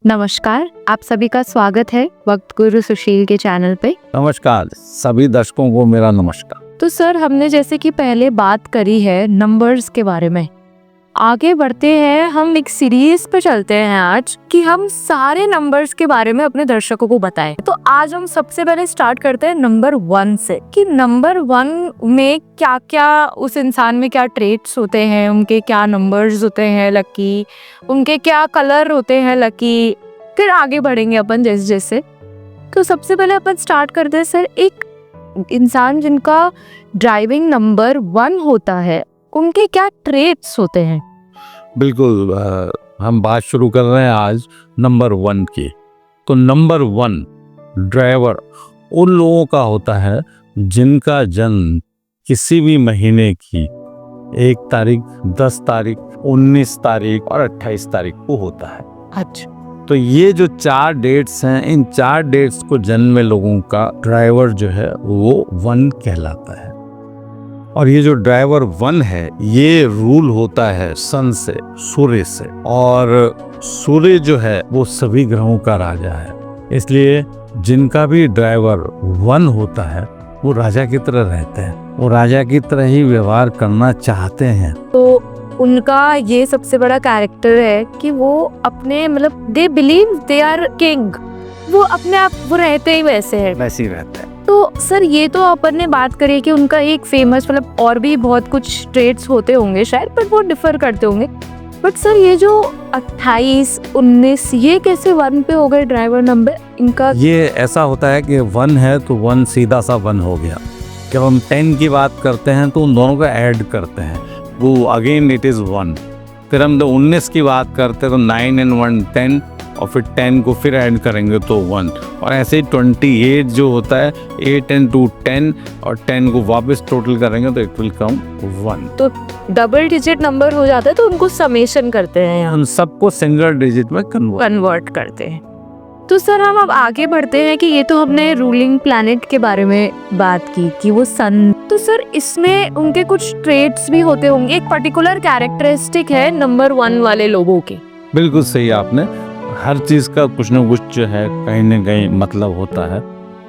नमस्कार, आप सभी का स्वागत है वक्त गुरु सुशील के चैनल पे। नमस्कार सभी दर्शकों को मेरा नमस्कार। तो सर, हमने जैसे कि पहले बात करी है नंबर्स के बारे में, आगे बढ़ते हैं, हम एक सीरीज पे चलते हैं आज कि हम सारे नंबर्स के बारे में अपने दर्शकों को बताएं। तो आज हम सबसे पहले स्टार्ट करते हैं नंबर 1 से कि नंबर 1 में क्या क्या उस इंसान में क्या ट्रेट्स होते हैं, उनके क्या नंबर्स होते हैं लकी, उनके क्या कलर होते हैं लकी, फिर आगे बढ़ेंगे अपन जैसे जैसे। तो सबसे पहले अपन स्टार्ट करते हैं सर, एक इंसान जिनका ड्राइविंग नंबर 1 होता है, उनके क्या ट्रेट्स होते हैं? बिल्कुल, हम बात शुरू कर रहे हैं आज नंबर 1 की। तो नंबर 1 ड्राइवर उन लोगों का होता है जिनका जन्म किसी भी महीने की 1 तारीख, 10 तारीख, 19 तारीख और 28 तारीख को होता है। अच्छा। तो ये जो 4 डेट्स हैं, इन 4 डेट्स को जन्मे लोगों का ड्राइवर जो है वो 1 कहलाता है। और ये जो ड्राइवर 1 है, ये रूल होता है सन से, सूर्य से, और सूर्य जो है वो सभी ग्रहों का राजा है। इसलिए जिनका भी ड्राइवर 1 होता है वो राजा की तरह रहते हैं, वो राजा की तरह ही व्यवहार करना चाहते हैं। तो उनका ये सबसे बड़ा कैरेक्टर है कि वो अपने मतलब they believe they are king, वो अपने आप वो रहते ही वैसे हैं, वैसे ही रहते हैं। तो सर ये तो अपन ने बात करी कि उनका एक फेमस मतलब और भी बहुत कुछ ट्रेट्स होते होंगे शायद, पर वो डिफर करते होंगे। बट सर ये जो 28, 19 ये कैसे 1 पे हो गए ड्राइवर नंबर इनका? ये ऐसा होता है कि 1 है तो 1 सीधा सा 1 हो गया। जब हम 10 की बात करते हैं तो उन दोनों को ऐड करते हैं, वो अगेन इट इज़ 1। फिर हम 19 की बात करते हैं तो 9 and 1 10, और फिर 10 को फिर ऐड करेंगे तो 1, और ऐसे ही 28 जो होता है 8 and 2 10, और 10 को वापस टोटल करेंगे तो इट विल कम 1। तो डबल डिजिट नंबर हो जाता है तो उनको समेशन करते हैं, हम सबको सिंगल डिजिट में कन्वर्ट करते हैं। तो सर हम अब आगे बढ़ते हैं कि ये तो हमने रूलिंग प्लैनेट के बारे में बात की कि वो सन, तो सर इसमें उनके कुछ ट्रेट्स भी होते होंगे, एक पर्टिकुलर कैरेक्टरिस्टिक है नंबर 1 वाले लोगों के। बिल्कुल सही आपने, हर चीज़ का कुछ ना कुछ जो है कहीं ना कहीं मतलब होता है।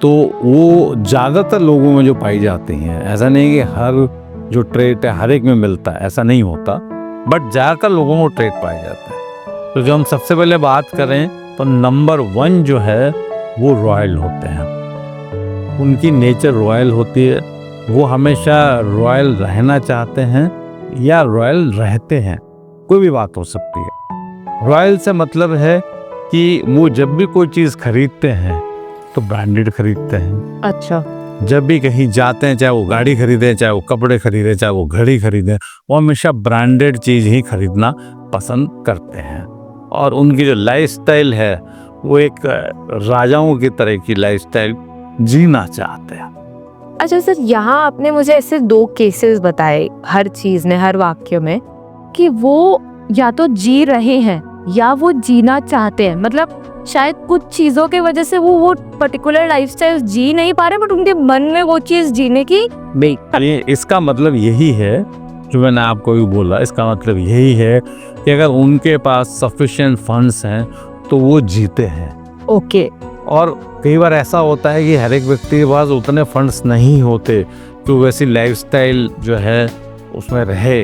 तो वो ज़्यादातर लोगों में जो पाई जाती हैं, ऐसा नहीं कि हर जो ट्रेट है हर एक में मिलता है, ऐसा नहीं होता, बट ज़्यादातर लोगों को ट्रेट पाए जाते हैं। तो जो हम सबसे पहले बात करें तो नंबर 1 जो है वो रॉयल होते हैं, उनकी नेचर रॉयल होती है, वो हमेशा रॉयल रहना चाहते हैं या रॉयल रहते हैं, कोई भी बात हो सकती है। रॉयल से मतलब है कि वो जब भी कोई चीज़ खरीदते हैं तो ब्रांडेड खरीदते हैं। अच्छा। जब भी कहीं जाते हैं, चाहे वो गाड़ी खरीदें, चाहे वो कपड़े खरीदें, चाहे वो घड़ी खरीदें, वो हमेशा ब्रांडेड चीज़ ही खरीदना पसंद करते हैं। और उनकी जो लाइफस्टाइल है वो एक राजाओं की तरह की लाइफस्टाइल जीना चाहते हैं। अच्छा सर, यहाँ आपने मुझे ऐसे 2 केसेस बताए हर चीज में, हर वाक्य में, कि वो या तो जी रहे हैं या वो जीना चाहते हैं। मतलब शायद कुछ चीजों के वजह से वो पर्टिकुलर लाइफस्टाइल जी नहीं पा रहे, बट उनके मन में वो चीज जीने की इसका मतलब यही है जो मैंने आपको भी बोला, इसका मतलब यही है कि अगर उनके पास सफिशिएंट फंड्स हैं तो वो जीते हैं। ओके। और कई बार ऐसा होता है कि हर एक व्यक्ति के पास उतने फंड्स नहीं होते तो वैसी लाइफस्टाइल जो है उसमें रहे।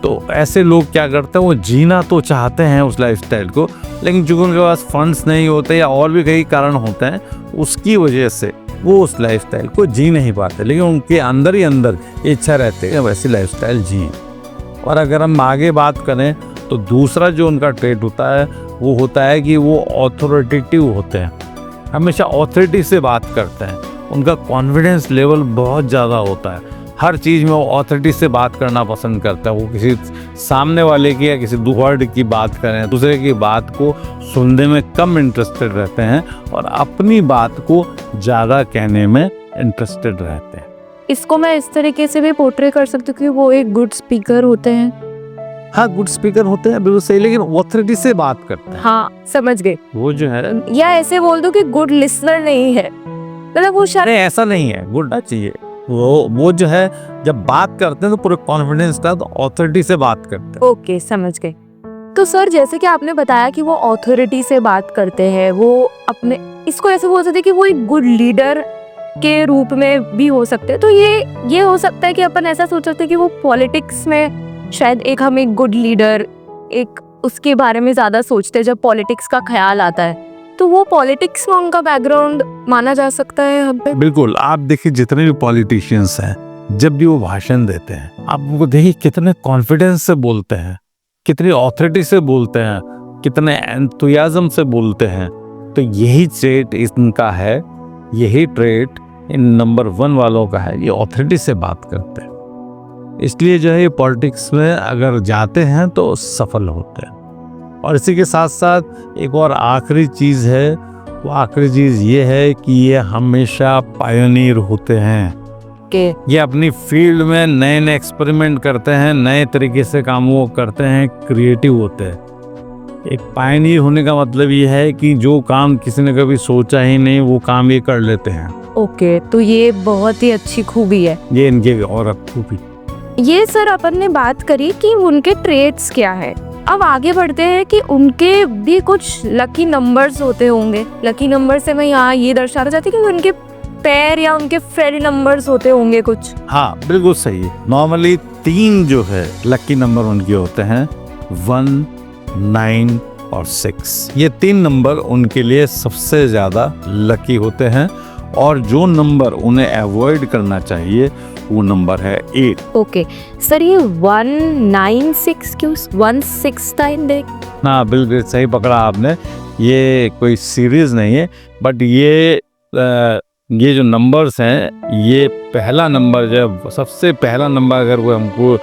तो ऐसे लोग क्या करते हैं, वो जीना तो चाहते हैं उस लाइफस्टाइल को, लेकिन चूंकि उनके पास फंड्स नहीं होते या और भी कई कारण होते हैं, उसकी वजह से वो उस लाइफस्टाइल को जी नहीं पाते, लेकिन उनके अंदर ही अंदर इच्छा रहती है वैसी लाइफस्टाइल जिए। और अगर हम आगे बात करें तो दूसरा जो उनका ट्रेट होता है वो होता है कि वो ऑथोरिटेटिव होते हैं, हमेशा ऑथोरिटी से बात करते हैं, उनका कॉन्फिडेंस लेवल बहुत ज़्यादा होता है, हर चीज़ में वो ऑथोरिटी से बात करना पसंद करता है। वो किसी सामने वाले की या किसी वर्ड की बात करें, दूसरे की बात को सुनने में कम इंटरेस्टेड रहते हैं और अपनी बात को ज़्यादा कहने में इंटरेस्टेड रहते हैं। इसको मैं इस तरीके से भी पोर्ट्रे कर सकती हूँ कि वो एक गुड स्पीकर होते हैं। हाँ, गुड स्पीकर होते हैं बिल्कुल सही, लेकिन ऑथोरिटी से बात करते हैं। हाँ, समझ गए। वो जो है, या ऐसे बोल दो कि गुड लिसनर नहीं है, मतलब वो शायद ऐसा नहीं है, गुड चाहिए। वो जो है जब बात करते हैं तो पूरे कॉन्फिडेंस का तो ऑथोरिटी से बात करते हैं। ओके, समझ गए। तो सर जैसे कि आपने बताया कि वो ऑथोरिटी से बात करते हैं, वो अपने इसको ऐसे बोल सकते हैं कि वो एक गुड लीडर के रूप में भी हो सकते हैं। तो ये हो सकता है कि अपन ऐसा सोच सकते हैं कि वो पॉलिटिक्स में शायद एक हम एक गुड लीडर एक उसके बारे में ज़्यादा सोचते हैं जब पॉलिटिक्स का ख्याल आता है, तो वो पॉलिटिक्स में उनका बैकग्राउंड माना जा सकता है हम पे। बिल्कुल, आप देखिए जितने भी पॉलिटिशियंस हैं जब भी वो भाषण देते हैं आप उनको देखिए कितने कॉन्फिडेंस से बोलते हैं, कितनी ऑथोरिटी से बोलते हैं, कितने एंथुसियाज्म से बोलते हैं। तो यही ट्रेट इनका है, यही ट्रेट इन नंबर 1 वालों का है, ये ऑथोरिटी से बात करते हैं। इसलिए जो है ये पॉलिटिक्स में अगर जाते हैं तो सफल होते हैं। और इसी के साथ साथ एक और आखिरी चीज़ है, वो आखिरी चीज़ ये है कि ये हमेशा पायोनियर होते हैं के ये अपनी फील्ड में नए नए एक्सपेरिमेंट करते हैं, नए तरीके से काम वो करते हैं, क्रिएटिव होते हैं। एक पायनियर होने का मतलब ये है कि जो काम किसी ने कभी सोचा ही नहीं वो काम ये कर लेते हैं। ओके, तो ये बहुत ही अच्छी खूबी है। ये इनकी और खूबी। ये सर अपन ने बात करी कि उनके ट्रेड्स क्या है। अब आगे बढ़ते हैं कि उनके भी कुछ लकी नंबर्स होते होंगे। लकी नंबर से मैं यहाँ ये दर्शाना चाहती हूँ कि उनके पैर या उनके फेरी नंबर्स होते होंगे कुछ। हाँ बिल्कुल सही है। नॉर्मली 3 जो है लकी नंबर उनके होते हैं, 1, 9 और 6। ये 3 नंबर उनके लिए सबसे ज्यादा लकी होते हैं। और जो नंबर उन्हें अवॉइड करना चाहिए वो नंबर है 8। ओके सर, ये 196 क्यों 169 देख? हाँ बिल्कुल सही पकड़ा आपने। ये कोई सीरीज नहीं है, बट ये जो नंबर्स हैं, ये पहला नंबर जब सबसे पहला नंबर अगर वो हमको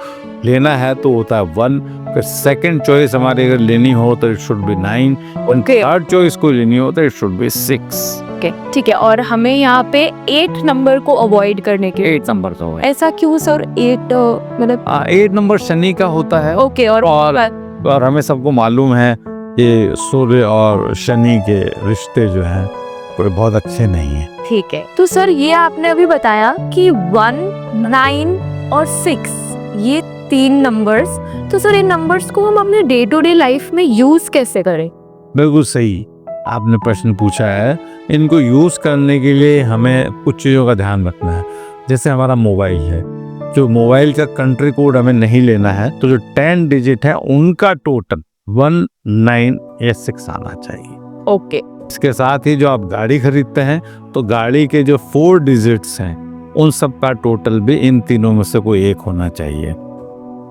लेना है तो होता है 1। फिर सेकंड चॉइस हमारी अगर लेनी हो तो इट शुड बी 9। और थर्ड चॉइस को लेनी हो तो इट शुड बी 6। ओके ठीक है। और हमें यहाँ पे 8 नंबर को अवॉइड करने के 8 नंबर तो है। ऐसा क्यों सर? 8 मतलब 8 नंबर शनि का होता है। ओके। और हमें सबको मालूम है कि सूर्य और शनि के रिश्ते जो हैं कोई बहुत अच्छे नहीं है। ठीक है, तो सर ये आपने अभी बताया कि 1, 9 और 6 ये 3 नंबर्स, तो सर इन नंबर्स को हम अपने डे टू डे लाइफ में यूज कैसे करें? बिल्कुल सही आपने प्रश्न पूछा है। इनको यूज करने के लिए हमें कुछ चीज़ों का ध्यान रखना है। जैसे हमारा मोबाइल है, जो मोबाइल का कंट्री कोड हमें नहीं लेना है, तो जो 10 डिजिट है उनका टोटल 1, 9 या 6 आना चाहिए। ओके। इसके साथ ही जो आप गाड़ी खरीदते हैं तो गाड़ी के जो 4 डिजिट्स हैं उन सब का टोटल भी इन तीनों में से कोई एक होना चाहिए।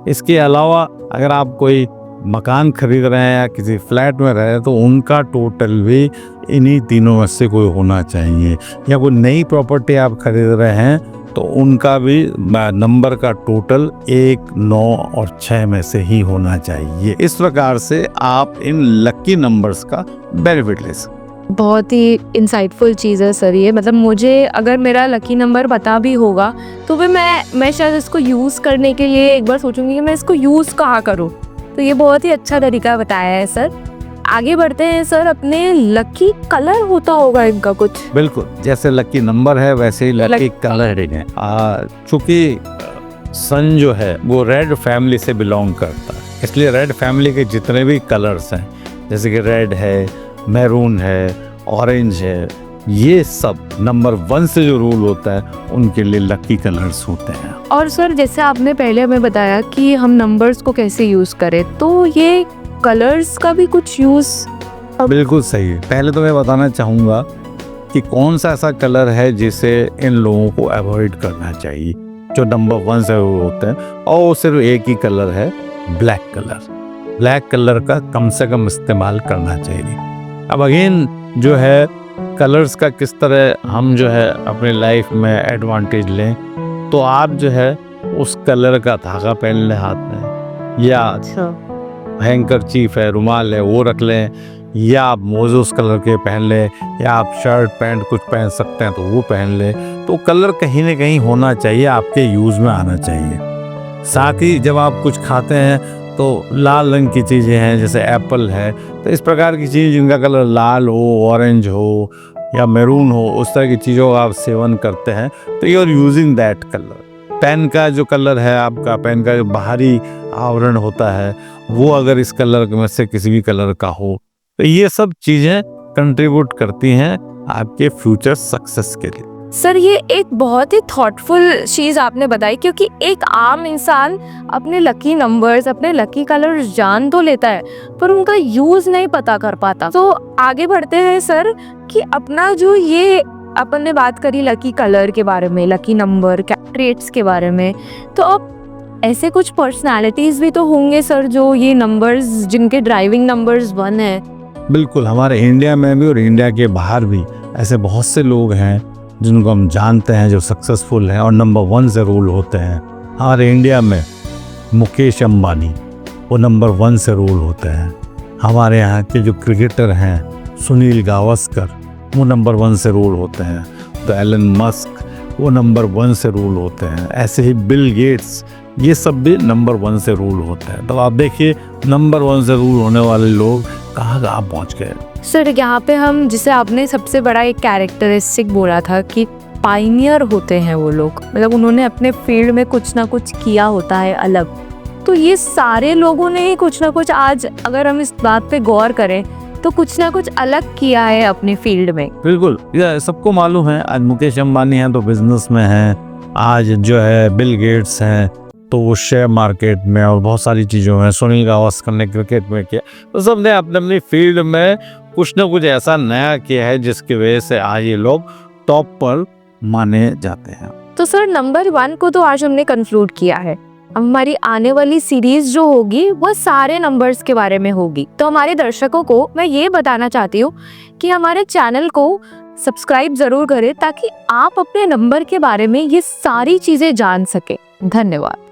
इसके अलावा अगर आप कोई मकान खरीद रहे हैं या किसी फ्लैट में रह रहे हैं तो उनका टोटल भी इन्हीं तीनों में से कोई होना चाहिए। या कोई नई प्रॉपर्टी आप खरीद रहे हैं तो उनका भी नंबर का टोटल 1, 9 और 6 में से ही होना चाहिए। इस प्रकार से आप इन लकी नंबर्स का बेनिफिट ले सकते हैं। बहुत ही इंसाइटफुल चीज़ है सर ये। मतलब मुझे अगर मेरा लकी नंबर पता भी होगा तो भी मैं शायद इसको यूज़ करने के लिए एक बार सोचूंगी कि मैं इसको यूज़ कहाँ करूँ। तो ये बहुत ही अच्छा तरीका बताया है सर। आगे बढ़ते हैं सर, अपने लकी कलर होता होगा इनका कुछ? बिल्कुल, जैसे लकी नंबर है वैसे ही लकी कलर है। चूंकि सन जो है वो रेड फैमिली से बिलोंग करता है, इसलिए रेड फैमिली के जितने भी कलर्स हैं जैसे कि रेड है, मैरून है, ऑरेंज है, ये सब नंबर 1 से जो रूल होता है उनके लिए लकी कलर्स होते हैं। और सर जैसे आपने पहले हमें बताया कि हम नंबर्स को कैसे यूज़ करें, तो ये कलर्स का भी कुछ यूज़? बिल्कुल सही है। पहले तो मैं बताना चाहूँगा कि कौन सा ऐसा कलर है जिसे इन लोगों को अवॉइड करना चाहिए जो नंबर 1 से होते हैं, और वो सिर्फ एक ही कलर है, ब्लैक कलर। ब्लैक कलर का कम से कम इस्तेमाल करना चाहिए। अब अगेन जो है कलर्स का किस तरह हम जो है अपने लाइफ में एडवांटेज लें, तो आप जो है उस कलर का धागा पहन लें हाथ में, या हैंकरचीफ है, रुमाल है, वो रख लें, या आप मोजे उस कलर के पहन लें, या आप शर्ट पैंट कुछ पहन सकते हैं तो वो पहन लें। तो कलर कहीं ना कहीं होना चाहिए, आपके यूज़ में आना चाहिए। साथ ही जब आप कुछ खाते हैं तो लाल रंग की चीज़ें हैं, जैसे एप्पल है, तो इस प्रकार की चीज़ जिनका कलर लाल हो, ऑरेंज हो या मैरून हो, उस तरह की चीज़ों का आप सेवन करते हैं तो you are using that colour. Pen का जो कलर है आपका, पेन का जो बाहरी आवरण होता है वो अगर इस कलर में से किसी भी कलर का हो, तो ये सब चीजें कंट्रीब्यूट करती हैं आपके फ्यूचर सक्सेस के लिए। सर ये एक बहुत ही थॉटफुल चीज आपने बताई, क्योंकि एक आम इंसान अपने लकी नंबर्स, अपने लकी कलर्स जान तो लेता है पर उनका यूज नहीं पता कर पाता। तो आगे बढ़ते हैं सर कि अपना जो ये अपन ने बात करी लकी कलर के बारे में, लकी नंबर ट्रेट्स के बारे में, तो अब ऐसे कुछ पर्सनालिटीज भी तो होंगे सर जो ये नंबर्स, जिनके ड्राइविंग नंबर्स 1 है। बिल्कुल, हमारे इंडिया में भी और इंडिया के बाहर भी ऐसे बहुत से लोग हैं जिनको हम जानते हैं जो सक्सेसफुल हैं और नंबर 1 से रूल होते हैं। हमारे इंडिया में मुकेश अंबानी वो नंबर 1 से रूल होते हैं। हमारे यहाँ के जो क्रिकेटर हैं सुनील गावस्कर वो नंबर 1 से रूल होते हैं। तो एलन मस्क वो नंबर 1 से रूल होते हैं। ऐसे ही बिल गेट्स, ये सब भी नंबर 1 से रूल होते हैं। तो आप देखिए नंबर 1 से रूल होने वाले लोग कहाँ कहाँ पहुँच गए। सर यहाँ पे हम, जिसे आपने सबसे बड़ा एक कैरेक्टरिस्टिक बोला था कि पाइनियर होते हैं वो लोग, मतलब उन्होंने अपने फील्ड में कुछ ना कुछ किया होता है अलग। तो ये सारे लोगों ने ही कुछ ना कुछ, आज अगर हम इस बात पे गौर करें तो कुछ ना कुछ अलग किया है अपने फील्ड में। बिल्कुल, ये सबको मालूम है। आज मुकेश अंबानी हैं तो बिजनेस में हैं, आज जो है बिल गेट्स हैं तो वो शेयर मार्केट में और बहुत सारी चीज़ों में, सुनील गावस्कर ने क्रिकेट में किया। तो सबने अपने अपनी फील्ड में कुछ ना कुछ ऐसा नया किया है जिसकी वजह से आज ये लोग टॉप पर माने जाते हैं। तो सर नंबर 1 को तो आज हमने कंक्लूड किया है। हमारी आने वाली सीरीज जो होगी वो सारे नंबर्स के बारे में होगी। तो हमारे दर्शकों को मैं ये बताना चाहती हूँ कि हमारे चैनल को सब्सक्राइब जरूर करें ताकि आप अपने नंबर के बारे में ये सारी चीजें जान सके। धन्यवाद।